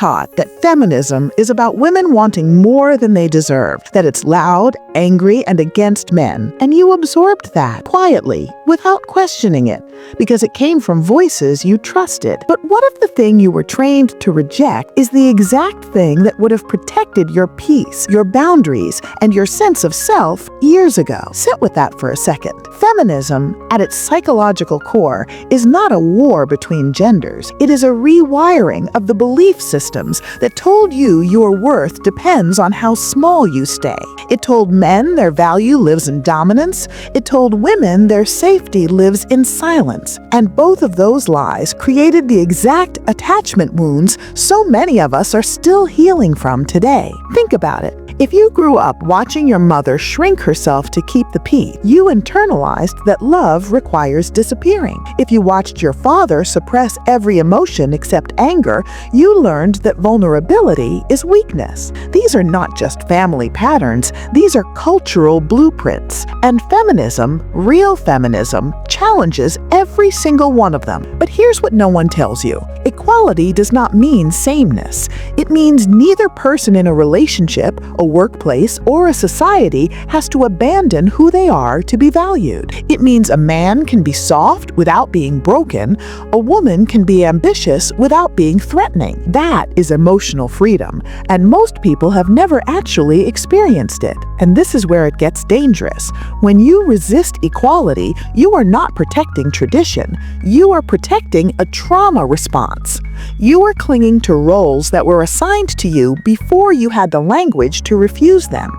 taught that feminism is about women wanting more than they deserve, that it's loud, angry, and against men. And you absorbed that quietly, without questioning it, because it came from voices you trusted. But what if the thing you were trained to reject is the exact thing that would have protected your peace, your boundaries, and your sense of self years ago? Sit with that for a second. Feminism, at its psychological core, is not a war between genders. It is a rewiring of the belief systems that told you your worth depends on how small you stay. It told men their value lives in dominance. It told women their safety lives in silence. And both of those lies created the exact attachment wounds so many of us are still healing from today. Think about it. If you grew up watching your mother shrink herself to keep the peace, you internalized that love requires disappearing. If you watched your father suppress every emotion except anger, you learned that vulnerability is weakness. These are not just family patterns, these are cultural blueprints. And feminism, real feminism, challenges every single one of them. But here's what no one tells you. Equality does not mean sameness. It means neither person in a relationship, a workplace, or a society has to abandon who they are to be valued. It means a man can be soft without being broken. A woman can be ambitious without being threatening. That is emotional freedom, and most people have never actually experienced it. And this is where it gets dangerous. When you resist equality, you are not protecting tradition. You are protecting a trauma response. You are clinging to roles that were assigned to you before you had the language to refuse them.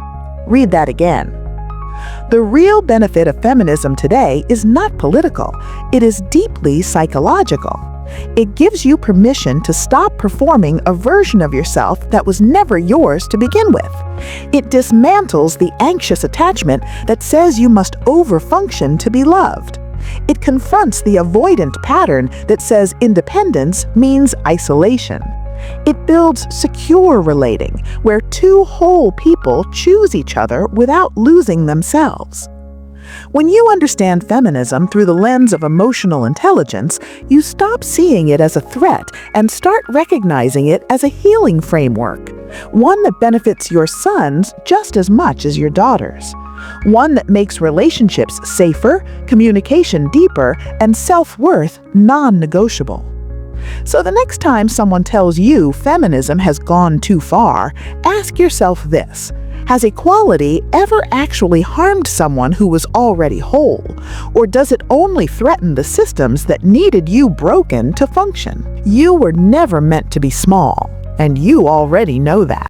Read that again. The real benefit of feminism today is not political. It is deeply psychological. It gives you permission to stop performing a version of yourself that was never yours to begin with. It dismantles the anxious attachment that says you must overfunction to be loved. It confronts the avoidant pattern that says independence means isolation. It builds secure relating, where two whole people choose each other without losing themselves. When you understand feminism through the lens of emotional intelligence, you stop seeing it as a threat and start recognizing it as a healing framework, one that benefits your sons just as much as your daughters. One that makes relationships safer, communication deeper, and self-worth non-negotiable. So the next time someone tells you feminism has gone too far, ask yourself this: has equality ever actually harmed someone who was already whole? Or does it only threaten the systems that needed you broken to function? You were never meant to be small, and you already know that.